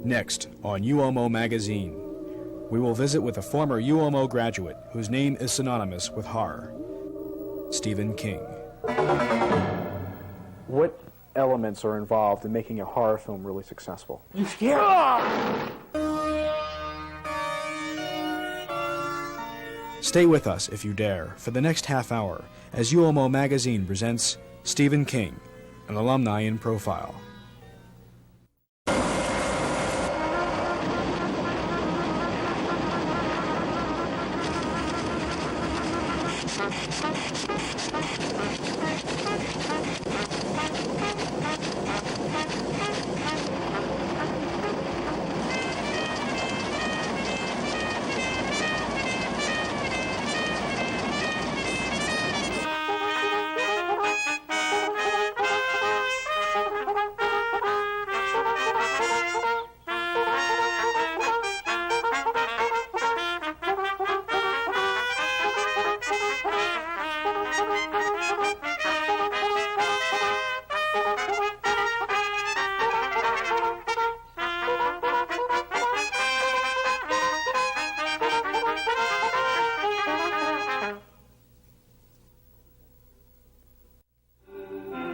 Next, on UOMO Magazine, we will visit with a former UOMO graduate whose name is synonymous with horror, Stephen King. What elements are involved in making a horror film really successful? You scared? Stay with us, if you dare, for the next half hour as UOMO Magazine presents Stephen King, an alumni in profile.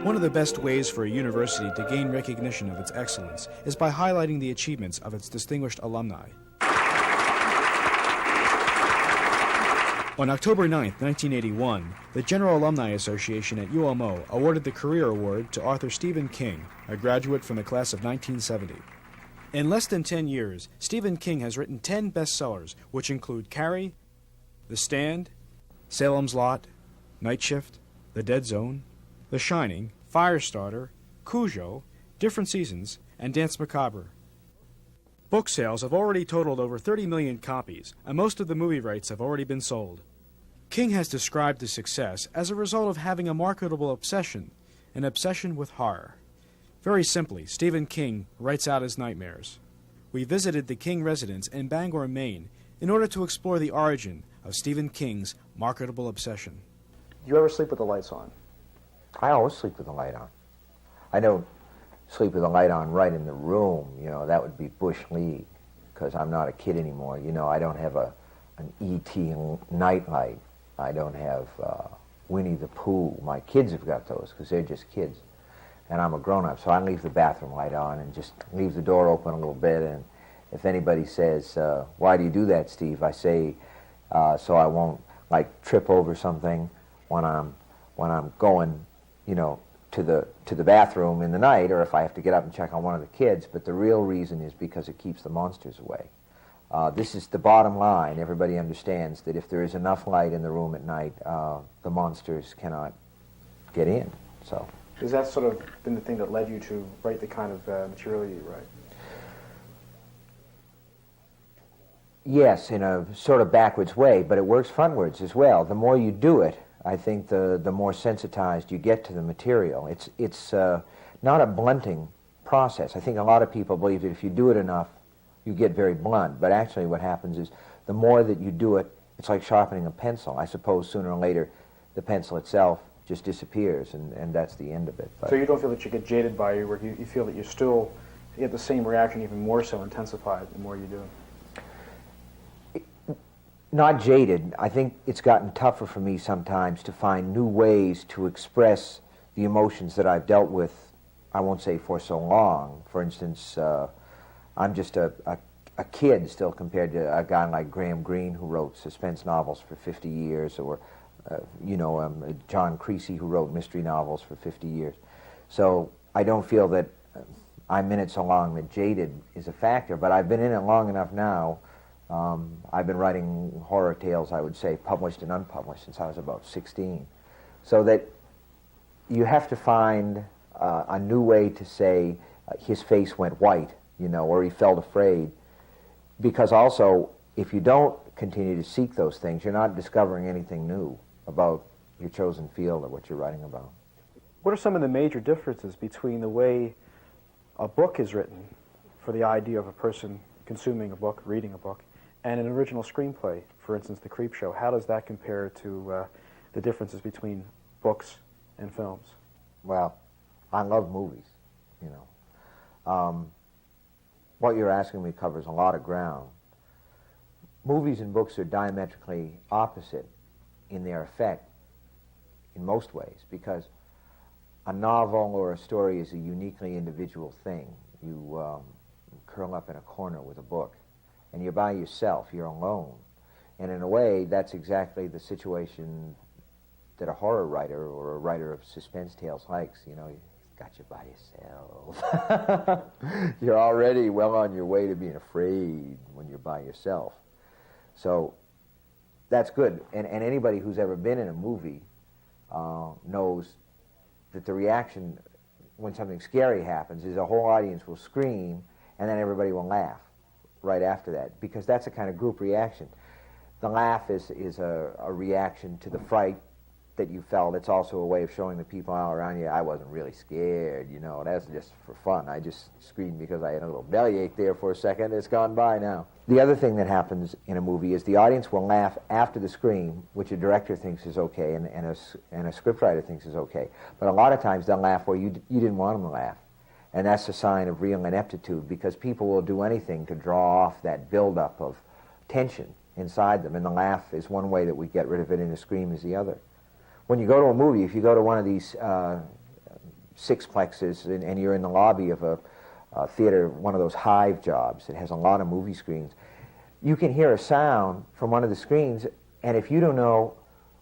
One of the best ways for a university to gain recognition of its excellence is by highlighting the achievements of its distinguished alumni. On October 9, 1981, the General Alumni Association at UOMO awarded the Career Award to Author Stephen King, a graduate from the class of 1970. In less than 10 years, Stephen King has written 10 bestsellers, which include Carrie, The Stand, Salem's Lot, Night Shift, The Dead Zone, The Shining, Firestarter, Cujo, Different Seasons, and Dance Macabre. Book sales have already totaled over 30 million copies, and most of the movie rights have already been sold. King has described his success as a result of having a marketable obsession, an obsession with horror. Very simply, Stephen King writes out his nightmares. We visited the King residence in Bangor, Maine, in order to explore the origin of Stephen King's marketable obsession. Do you ever sleep with the lights on? I always sleep with the light on. I don't sleep with the light on right in the room, you know, that would be Bush League, because I'm not a kid anymore. You know, I don't have an E.T. nightlight. I don't have Winnie the Pooh. My kids have got those, because they're just kids. And I'm a grown-up, so I leave the bathroom light on and just leave the door open a little bit, and if anybody says, why do you do that, Steve? I say, so I won't, like, trip over something when I'm going, you know, to the bathroom in the night, or if I have to get up and check on one of the kids. But the real reason is because it keeps the monsters away. This is the bottom line. Everybody understands that if there is enough light in the room at night, the monsters cannot get in. So, has that sort of been the thing that led you to write the kind of material you write? Yes, in a sort of backwards way, but it works frontwards as well. The more you do it, I think the more sensitized you get to the material. It's not a blunting process. I think a lot of people believe that if you do it enough, you get very blunt. But actually what happens is the more that you do it, it's like sharpening a pencil. I suppose sooner or later the pencil itself just disappears, and that's the end of it. But so you don't feel that you get jaded by your work? You feel that you get the same reaction, even more so intensified the more you do it? Not jaded. I think it's gotten tougher for me sometimes to find new ways to express the emotions that I've dealt with, I won't say for so long. For instance, I'm just a kid still compared to a guy like Graham Greene, who wrote suspense novels for 50 years, or John Creasy, who wrote mystery novels for 50 years. So I don't feel that I'm in it so long that jaded is a factor, but I've been in it long enough now. I've been writing horror tales, I would say, published and unpublished, since I was about 16. So that you have to find a new way to say his face went white, you know, or he felt afraid. Because also, if you don't continue to seek those things, you're not discovering anything new about your chosen field or what you're writing about. What are some of the major differences between the way a book is written for the idea of a person consuming a book, reading a book, and an original screenplay, for instance, The Creep Show? How does that compare to the differences between books and films? Well, I love movies, you know. what you're asking me covers a lot of ground. Movies and books are diametrically opposite in their effect in most ways, because a novel or a story is a uniquely individual thing. You curl up in a corner with a book, and you're by yourself, you're alone. And in a way, that's exactly the situation that a horror writer or a writer of suspense tales likes. You know, you've got you by yourself. You're already well on your way to being afraid when you're by yourself. So that's good. And anybody who's ever been in a movie knows that the reaction when something scary happens is the whole audience will scream, and then everybody will laugh right after that, because that's a kind of group reaction. The laugh is a reaction to the fright that you felt. It's also a way of showing the people all around you, I wasn't really scared, you know, that's just for fun. I just screamed because I had a little bellyache there for a second. It's gone by now. The other thing that happens in a movie is the audience will laugh after the scream, which a director thinks is okay and a scriptwriter thinks is okay. But a lot of times they'll laugh where you didn't want them to laugh. And that's a sign of real ineptitude, because people will do anything to draw off that buildup of tension inside them. And the laugh is one way that we get rid of it, and the scream is the other. When you go to a movie, if you go to one of these sixplexes and you're in the lobby of a theater, one of those hive jobs that has a lot of movie screens, you can hear a sound from one of the screens, and if you don't know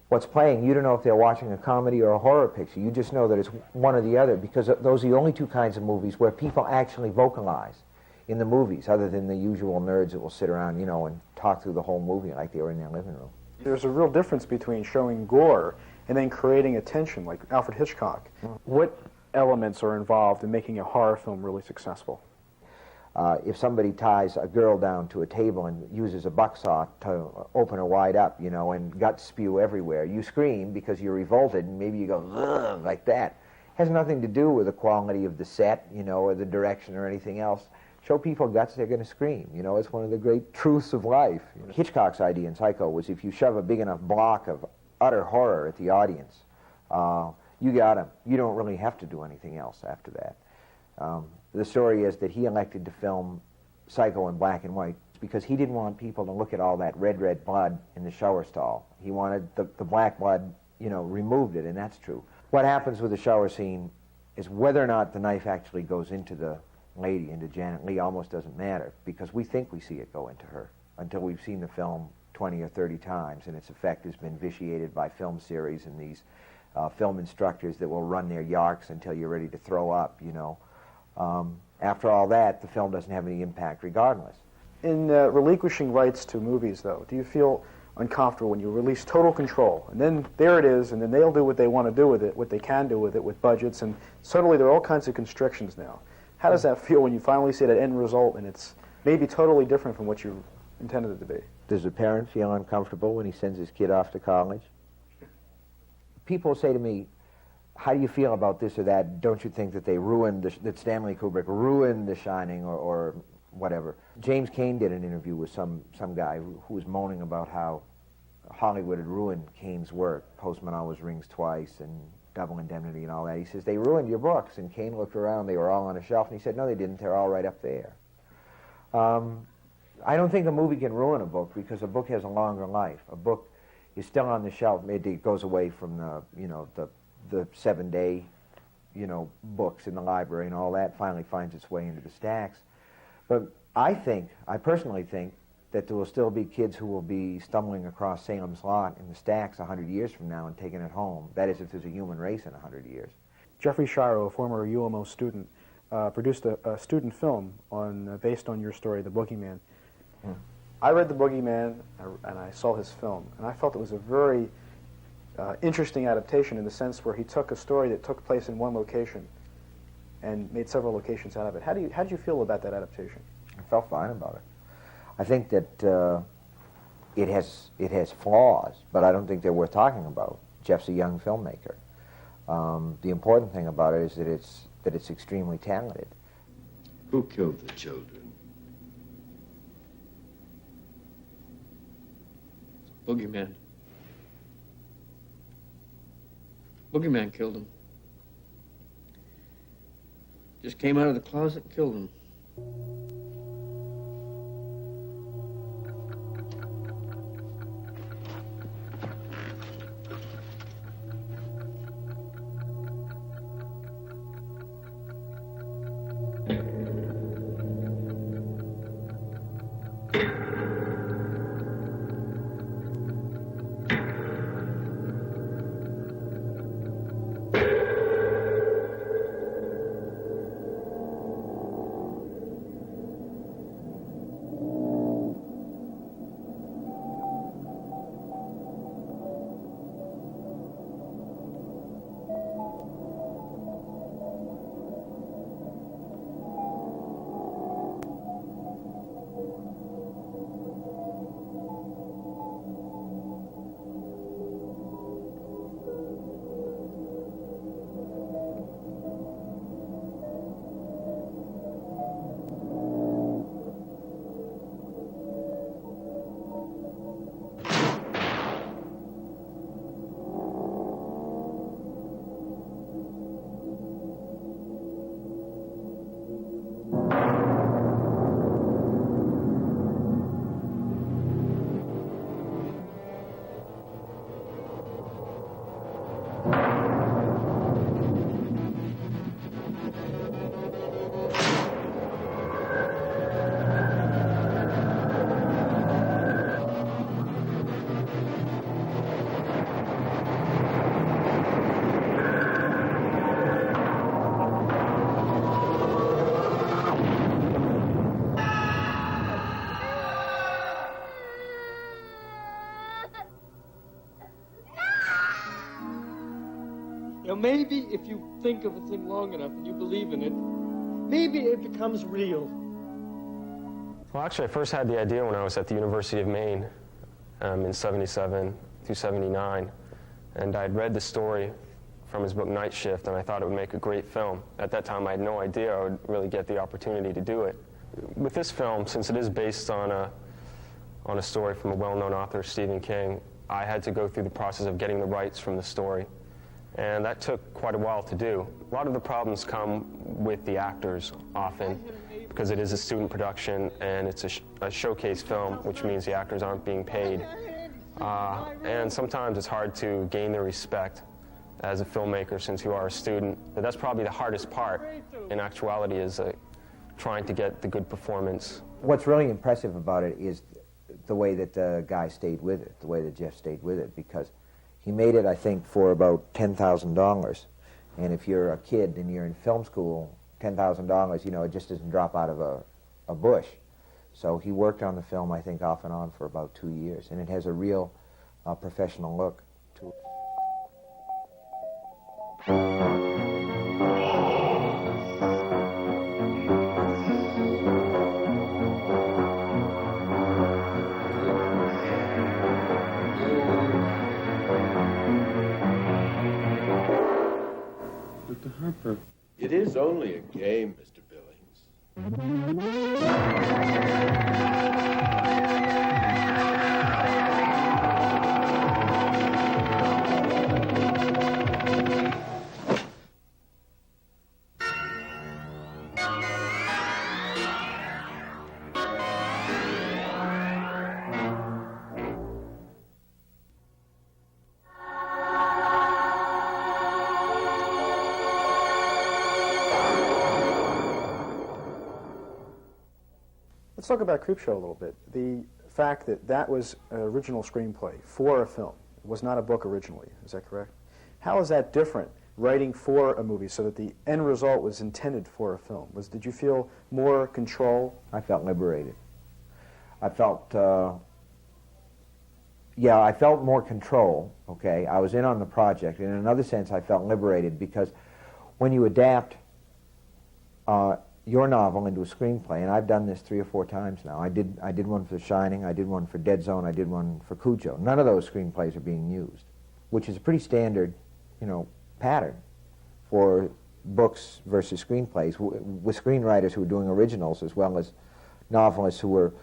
what's playing, you don't know if they're watching a comedy or a horror picture. You just know that it's one or the other, because those are the only two kinds of movies where people actually vocalize in the movies, other than the usual nerds that will sit around, you know, and talk through the whole movie like they were in their living room. There's a real difference between showing gore and then creating a tension, like Alfred Hitchcock. What elements are involved in making a horror film really successful? If somebody ties a girl down to a table and uses a bucksaw to open her wide up, you know, and guts spew everywhere, you scream because you're revolted, and maybe you go, ugh, like that. Has nothing to do with the quality of the set, you know, or the direction or anything else. Show people guts, they're going to scream. You know, it's one of the great truths of life. Hitchcock's idea in Psycho was if you shove a big enough block of utter horror at the audience, you got them. You don't really have to do anything else after that. The story is that he elected to film Psycho in black and white because he didn't want people to look at all that red blood in the shower stall. He wanted the black blood, you know, removed it, and that's true. What happens with the shower scene is whether or not the knife actually goes into the lady, into Janet Leigh, almost doesn't matter, because we think we see it go into her until we've seen the film 20 or 30 times, and its effect has been vitiated by film series and these film instructors that will run their yarks until you're ready to throw up, you know. After all that, the film doesn't have any impact regardless. In relinquishing rights to movies, though, do you feel uncomfortable when you release total control, and then there it is, and then they'll do what they want to do with it, what they can do with it, with budgets, and suddenly there are all kinds of constrictions now. How does that feel when you finally see that end result and it's maybe totally different from what you intended it to be? Does a parent feel uncomfortable when he sends his kid off to college? People say to me, how do you feel about this or that? Don't you think that they ruined, that Stanley Kubrick ruined The Shining or whatever? James Cain did an interview with some guy who was moaning about how Hollywood had ruined Cain's work. Postman Always Rings Twice and Double Indemnity and all that. He says, they ruined your books. And Cain looked around, they were all on a shelf, and he said, no, they didn't, they're all right up there. I don't think a movie can ruin a book, because a book has a longer life. A book is still on the shelf. It goes away from the 7-day, you know, books in the library and all that, finally finds its way into the stacks. But I personally think that there will still be kids who will be stumbling across Salem's Lot in the stacks 100 years from now and taking it home. That is, if there's a human race in 100 years. Jeffrey Shiro, a former UMO student, produced a student film based on your story, The Boogeyman. I read The Boogeyman, and I saw his film, and I felt it was a very interesting adaptation in the sense where he took a story that took place in one location and made several locations out of it. How did you feel about that adaptation? I felt fine about it. I think that it has flaws, but I don't think they're worth talking about. Jeff's a young filmmaker. The important thing about it is that it's extremely talented. Who killed the children? Boogeyman. Boogeyman killed him. Just came out of the closet and killed him. Now, maybe if you think of a thing long enough and you believe in it, maybe it becomes real. Well, actually, I first had the idea when I was at the University of Maine in 77 through 79, and I'd read the story from his book Night Shift, and I thought it would make a great film. At that time, I had no idea I would really get the opportunity to do it. With this film, since it is based on a story from a well-known author, Stephen King, I had to go through the process of getting the rights from the story, and that took quite a while to do. A lot of the problems come with the actors often, because it is a student production and it's a showcase film, which means the actors aren't being paid. And sometimes it's hard to gain their respect as a filmmaker since you are a student. But that's probably the hardest part in actuality, is trying to get the good performance. What's really impressive about it is the way that the guy stayed with it, the way that Jeff stayed with it, because he made it, I think, for about $10,000. And if you're a kid and you're in film school, $10,000, you know, it just doesn't drop out of a bush. So he worked on the film, I think, off and on for about 2 years, and it has a real professional look to it. Dr. Harper. It is only a game, Mr. Billings. Let's talk about Creepshow a little bit. The fact that that was an original screenplay for a film. It was not a book originally. Is that correct? How is that different, writing for a movie so that the end result was intended for a film? Did you feel more control? I felt liberated. I felt, I felt more control, okay? I was in on the project. In another sense, I felt liberated because when you adapt your novel into a screenplay, and I've done this 3 or 4 times now. I did one for The Shining, I did one for Dead Zone, I did one for Cujo. None of those screenplays are being used, which is a pretty standard, pattern for books versus screenplays, with screenwriters who are doing originals as well as novelists who are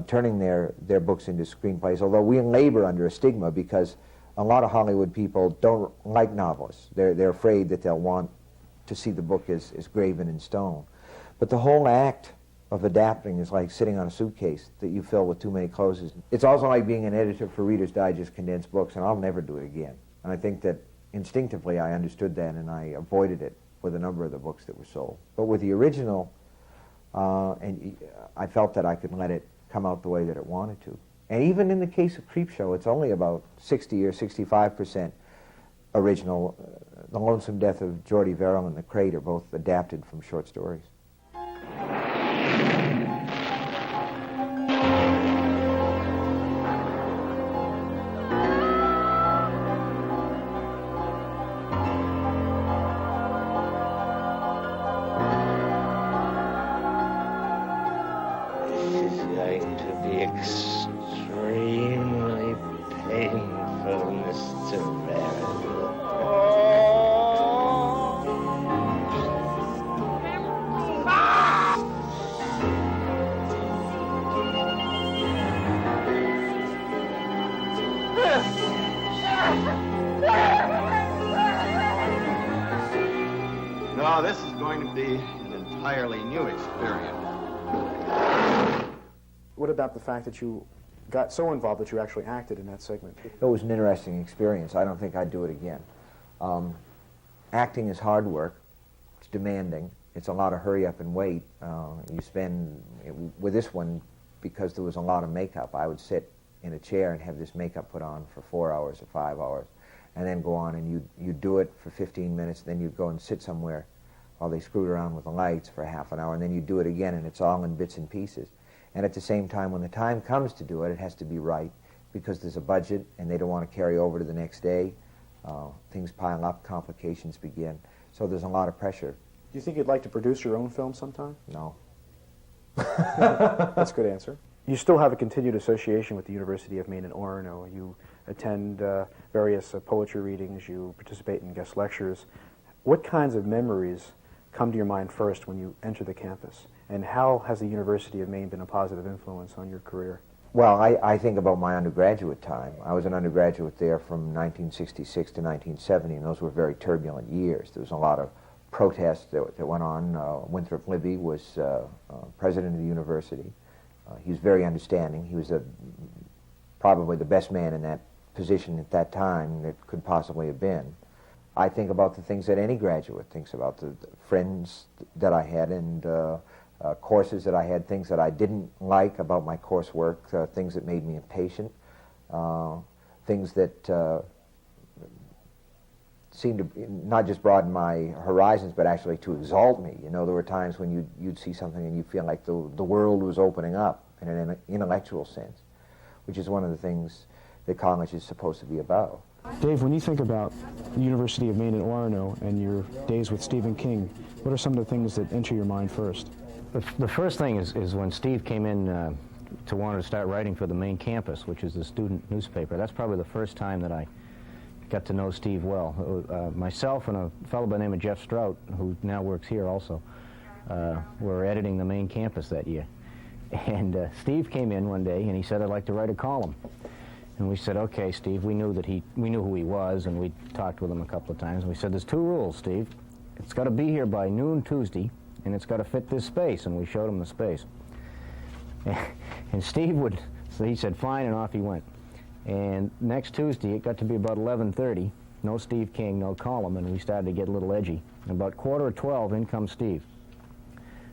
turning their books into screenplays, although we labor under a stigma because a lot of Hollywood people don't like novelists. They're afraid that they'll want to see the book as graven in stone. But the whole act of adapting is like sitting on a suitcase that you fill with too many clothes. It's also like being an editor for Reader's Digest condensed books, and I'll never do it again. And I think that instinctively I understood that, and I avoided it with a number of the books that were sold. But with the original, I felt that I could let it come out the way that it wanted to. And even in the case of Creepshow, it's only about 60 or 65% original. The Lonesome Death of Geordie Verrill and The Crate are both adapted from short stories. Extremely painful, Mr. Verrill. No, this is going to be an entirely new experience. What about the fact that you got so involved that you actually acted in that segment? It was an interesting experience. I don't think I'd do it again. Acting is hard work. It's demanding. It's a lot of hurry up and wait. You spend, with this one, because there was a lot of makeup, I would sit in a chair and have this makeup put on for 4 hours or 5 hours, and then go on and you'd do it for 15 minutes, then you'd go and sit somewhere while they screwed around with the lights for half an hour, and then you'd do it again, and it's all in bits and pieces. And at the same time, when the time comes to do it, it has to be right, because there's a budget, and they don't want to carry over to the next day. Things pile up, complications begin. So there's a lot of pressure. Do you think you'd like to produce your own film sometime? No. That's a good answer. You still have a continued association with the University of Maine in Orono. You attend various poetry readings, you participate in guest lectures. What kinds of memories come to your mind first when you enter the campus? And how has the University of Maine been a positive influence on your career? Well, I think about my undergraduate time. I was an undergraduate there from 1966 to 1970, and those were very turbulent years. There was a lot of protests that went on. Winthrop Libby was president of the university. He was very understanding. He was probably the best man in that position at that time that could possibly have been. I think about the things that any graduate thinks about, the friends that I had and courses that I had, things that I didn't like about my coursework, things that made me impatient, things that seemed to not just broaden my horizons, but actually to exalt me. You know, there were times when you'd see something and you feel like the world was opening up in an intellectual sense, which is one of the things that college is supposed to be about. Dave, when you think about the University of Maine in Orono and your days with Stephen King, what are some of the things that enter your mind first? The first thing is when Steve came in to want to start writing for the Maine campus, which is the student newspaper. That's probably the first time that I got to know Steve well. Myself and a fellow by the name of Jeff Strout, who now works here also, were editing the Maine campus that year. And Steve came in one day and he said, "I'd like to write a column." And we said, "Okay, Steve." We knew who he was, and we talked with him a couple of times. And we said, "There's two rules, Steve. It's got to be here by noon Tuesday, and it's got to fit this space." And we showed him the space. And Steve so he said, "Fine," and off he went. And next Tuesday, it got to be about 11:30. No Steve King, no column, and we started to get a little edgy. And about 11:45, in comes Steve.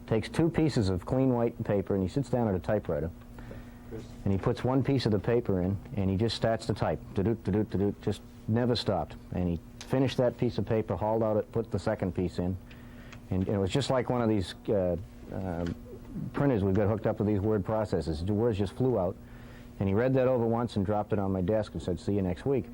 Takes two pieces of clean white paper, and he sits down at a typewriter. And he puts one piece of the paper in, and he just starts to type. Do-do-do-do-do-do, just never stopped. And he finished that piece of paper, hauled out it, put the second piece in. And it was just like one of these printers we've got hooked up with these word processors. The words just flew out. And he read that over once and dropped it on my desk and said, "See you next week."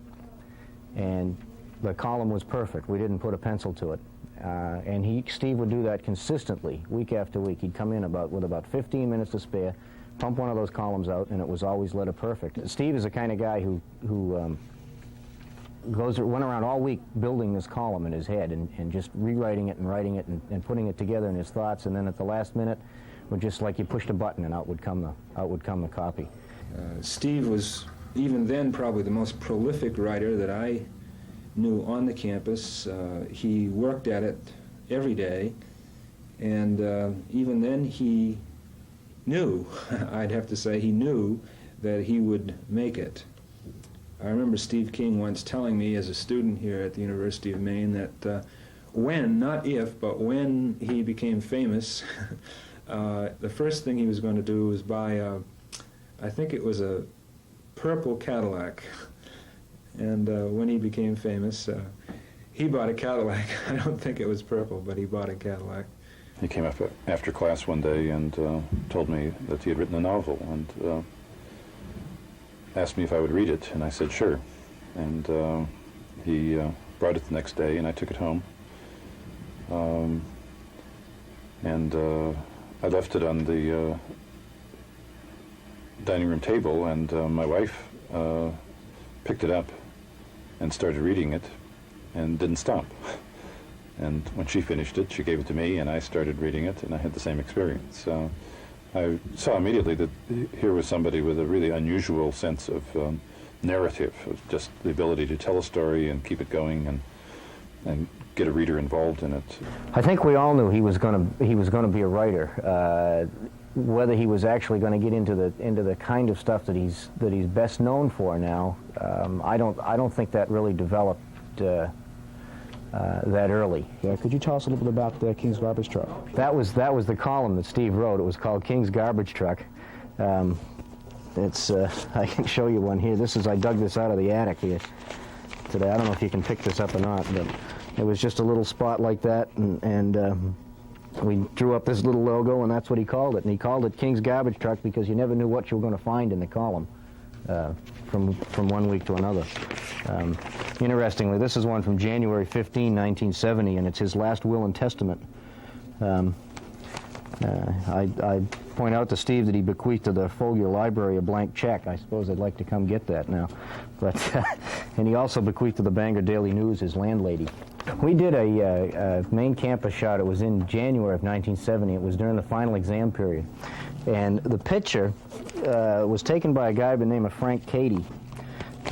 And the column was perfect. We didn't put a pencil to it. And Steve would do that consistently, week after week. He'd come in with about 15 minutes to spare, pump one of those columns out, and it was always letter perfect. Steve is the kind of guy who went around all week building this column in his head and just rewriting it and writing it and putting it together in his thoughts, and then at the last minute, would just like you pushed a button and out would come the copy. Steve was, even then, probably the most prolific writer that I knew on the campus. He worked at it every day, and even then he knew, I'd have to say, he knew that he would make it. I remember Steve King once telling me as a student here at the University of Maine that when, not if, but when he became famous, the first thing he was going to do was buy I think it was a purple Cadillac. And when he became famous, he bought a Cadillac. I don't think it was purple, but he bought a Cadillac. He came up after class one day and told me that he had written a novel and asked me if I would read it, and I said sure. And he brought it the next day, and I took it home. And I left it on the dining room table, and my wife picked it up and started reading it and didn't stop. And when she finished it, she gave it to me, and I started reading it, and I had the same experience. So I saw immediately that here was somebody with a really unusual sense of narrative, of just the ability to tell a story and keep it going and get a reader involved in it. I think we all knew he was going to be a writer. Whether he was actually going to get into the kind of stuff that he's best known for now, I don't think that really developed that early. Yeah, could you tell us a little bit about King's Garbage Truck? That was the column that Steve wrote. It was called King's Garbage Truck. It's I can show you one here. I dug this out of the attic here today. I don't know if you can pick this up or not, but it was just a little spot like that, and we drew up this little logo, and that's what he called it. And he called it King's Garbage Truck because you never knew what you were going to find in the column. from one week to another. Interestingly, this is one from January 15, 1970, and it's his last will and testament. I point out to Steve that he bequeathed to the Folger Library a blank check. I suppose I'd like to come get that now. But and he also bequeathed to the Bangor Daily News his landlady. We did a main campus shot. It was in January of 1970. It was during the final exam period. And the picture was taken by a guy by the name of Frank Cady.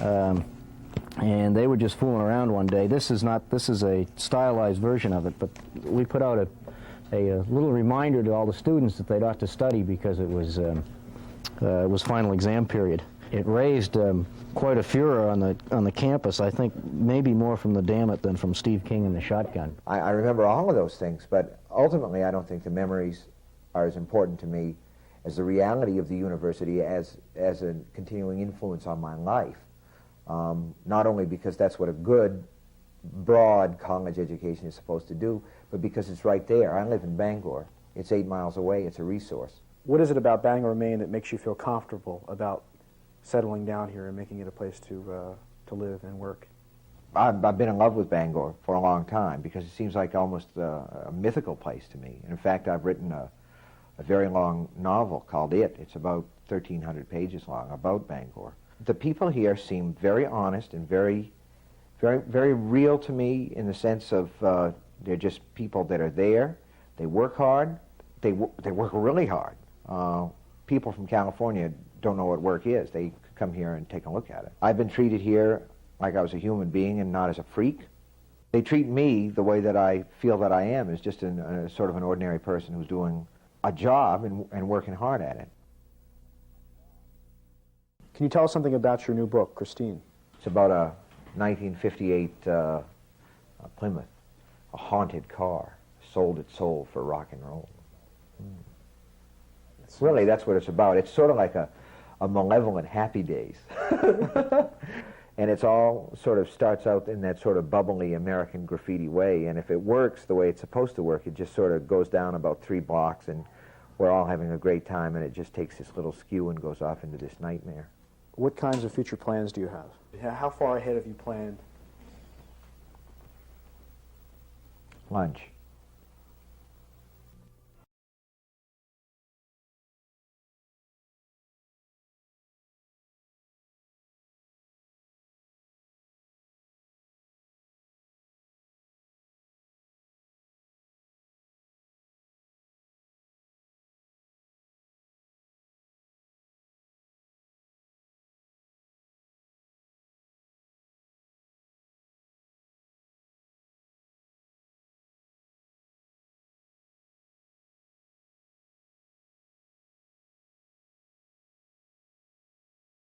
And they were just fooling around one day. This is a stylized version of it, but we put out a little reminder to all the students that they'd ought to study because it was final exam period. It raised quite a furor on the campus. I think maybe more from the Dammit than from Steve King and the shotgun. I remember all of those things, but ultimately I don't think the memories are as important to me as the reality of the university as a continuing influence on my life. Not only because that's what a good, broad college education is supposed to do, but because it's right there. I live in Bangor. It's 8 miles away. It's a resource. What is it about Bangor, Maine that makes you feel comfortable about settling down here and making it a place to live and work? I've been in love with Bangor for a long time because it seems like almost a mythical place to me. And in fact, I've written a very long novel called It. It's about 1,300 pages long, about Bangor. The people here seem very honest and very, very, very real to me in the sense of they're just people that are there. They work hard. They work really hard. People from California don't know what work is. They come here and take a look at it. I've been treated here like I was a human being and not as a freak. They treat me the way that I feel that I am, as just a sort of an ordinary person who's doing a job and working hard at it. Can you tell us something about your new book, Christine? It's about a 1958 Plymouth, a haunted car, sold its soul for rock and roll. Really, that's what it's about. It's sort of like a malevolent Happy Days. And it's all sort of starts out in that sort of bubbly American graffiti way, and if it works the way it's supposed to work, it just sort of goes down about 3 blocks, and we're all having a great time, and it just takes this little skew and goes off into this nightmare. What kinds of future plans do you have? How far ahead have you planned? Lunch.